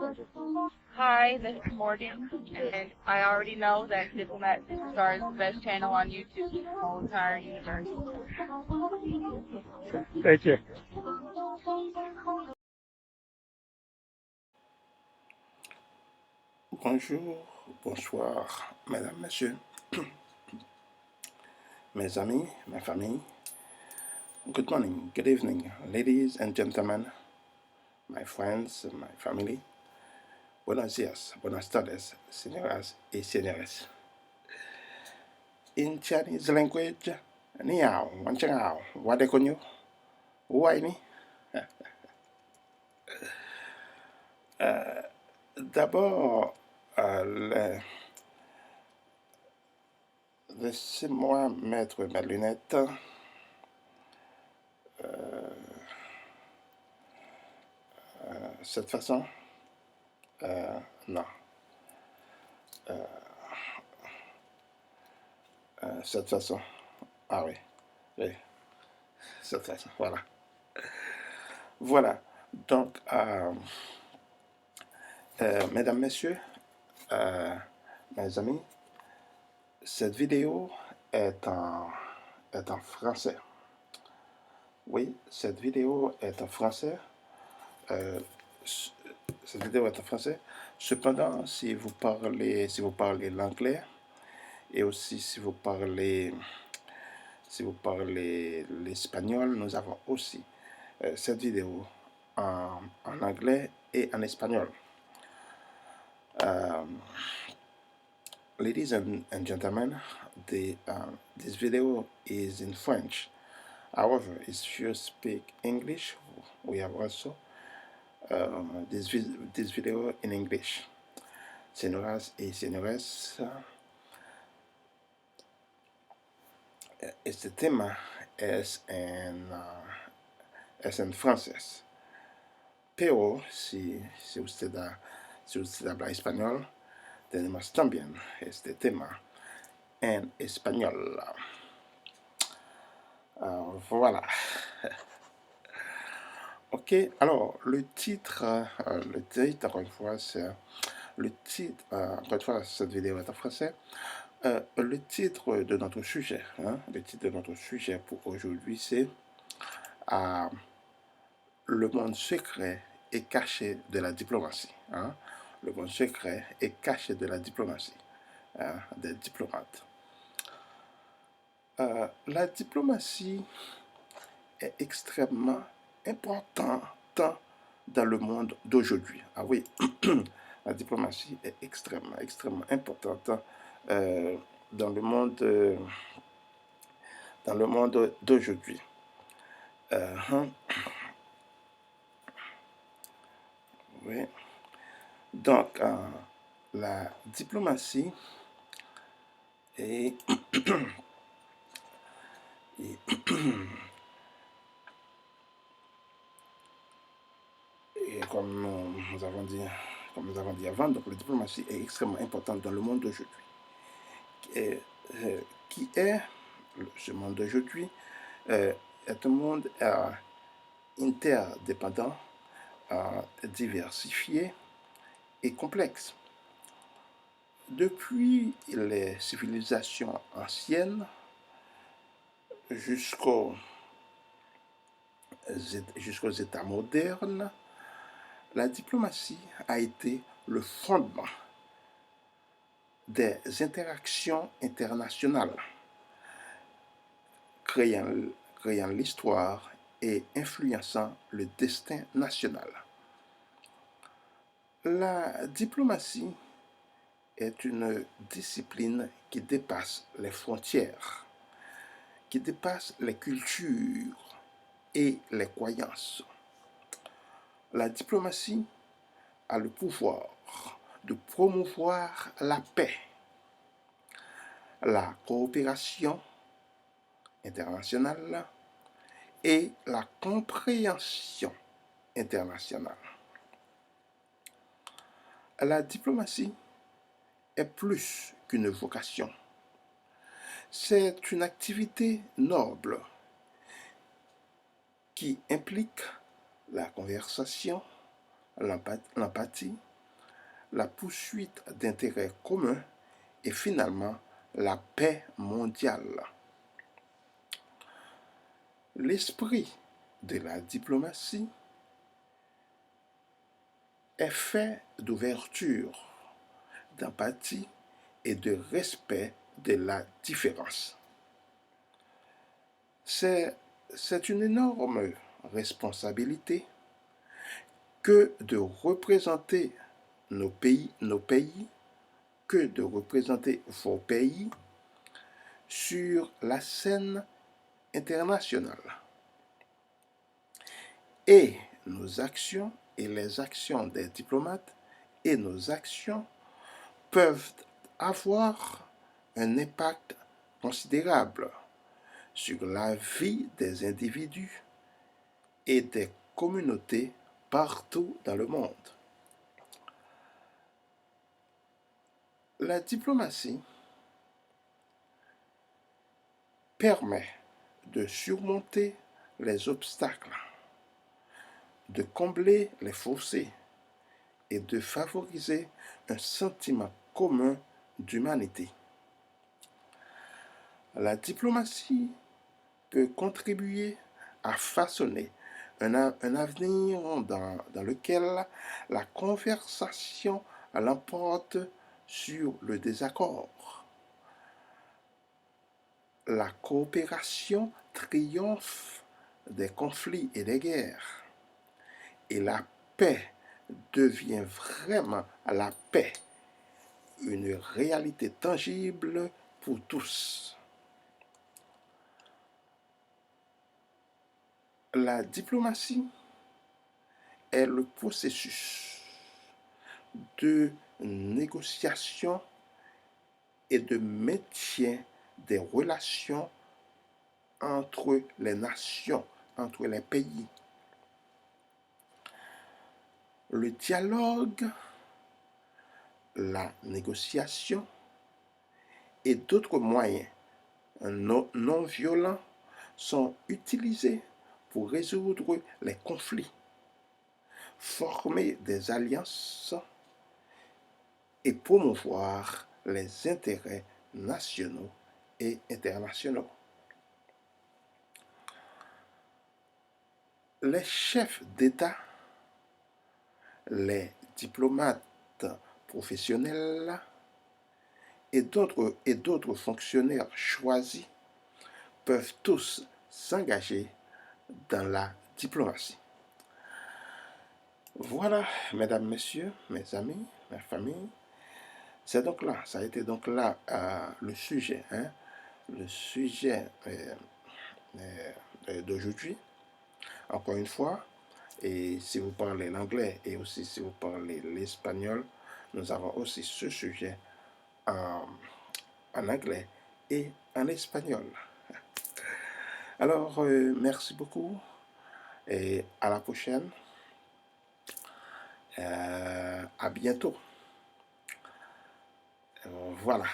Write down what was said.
Hi, this is Morgan, and I already know that Diplomat Superstar is the best channel on YouTube in the whole entire universe. Thank you. Bonjour, bonsoir, mesdames, messieurs, mes amis, ma famille. Good morning, good evening, ladies and gentlemen, my friends, my family. Buenos días, buenas tardes, señoras y señores. In Chinese language, ni hao, wan cheng hao, wade konyo, wai ni. D'abord, laissez-moi mettre mes lunettes. Cette façon. Non. Cette façon. Ah oui. Oui. Cette façon. Voilà. Voilà. Donc, mesdames, messieurs, mes amis, cette vidéo est en français. Oui, cette vidéo est en français. Cette vidéo est en français. Cependant, si vous parlez l'anglais et aussi si vous parlez l'espagnol, nous avons aussi cette vidéo en anglais et en espagnol. Ladies and gentlemen, this video is in French. However, if you speak English, we have also this video in English. Señoras y señores, este tema es en francés. Pero si usted habla español, tenemos también este tema en espagnol. Voilà. Ok, alors le titre, encore une fois, c'est le titre, encore une fois, cette vidéo est en français. Le titre de notre sujet, pour aujourd'hui, c'est le monde secret et caché de la diplomatie. Le monde secret et caché de la diplomatie, des diplomates. La diplomatie est extrêmement importante dans le monde d'aujourd'hui. Ah oui, la diplomatie est extrêmement importante dans le monde d'aujourd'hui. Oui. Donc, la diplomatie est et comme nous avons dit avant, donc la diplomatie est extrêmement importante dans le monde d'aujourd'hui. Qui est ce monde d'aujourd'hui est un monde interdépendant, diversifié et complexe. Depuis les civilisations anciennes jusqu'aux États modernes, la diplomatie a été le fondement des interactions internationales, créant l'histoire et influençant le destin national. La diplomatie est une discipline qui dépasse les frontières, qui dépasse les cultures et les croyances. La diplomatie a le pouvoir de promouvoir la paix, la coopération internationale et la compréhension internationale. La diplomatie est plus qu'une vocation. C'est une activité noble qui implique la conversation, l'empathie, la poursuite d'intérêts communs et finalement la paix mondiale. L'esprit de la diplomatie est fait d'ouverture, d'empathie et de respect de la différence. C'est une énorme responsabilité que de représenter nos pays, que de représenter vos pays sur la scène internationale. Et nos actions et les actions des diplomates et nos actions peuvent avoir un impact considérable sur la vie des individus et des communautés partout dans le monde. La diplomatie permet de surmonter les obstacles, de combler les fossés et de favoriser un sentiment commun d'humanité. La diplomatie peut contribuer à façonner un avenir dans lequel la conversation l'emporte sur le désaccord. La coopération triomphe des conflits et des guerres. Et la paix devient vraiment la paix, une réalité tangible pour tous. La diplomatie est le processus de négociation et de maintien des relations entre les nations, entre les pays. Le dialogue, la négociation et d'autres moyens non violents sont utilisés pour résoudre les conflits, former des alliances et promouvoir les intérêts nationaux et internationaux. Les chefs d'État, les diplomates professionnels et d'autres fonctionnaires choisis peuvent tous s'engager dans la diplomatie. Voilà, mesdames, messieurs, mes amis, ma famille, c'est donc là, ça a été donc là le sujet d'aujourd'hui. Encore une fois, et si vous parlez l'anglais et aussi si vous parlez l'espagnol, nous avons aussi ce sujet en anglais et en espagnol. Alors, merci beaucoup et à la prochaine. À bientôt. Voilà.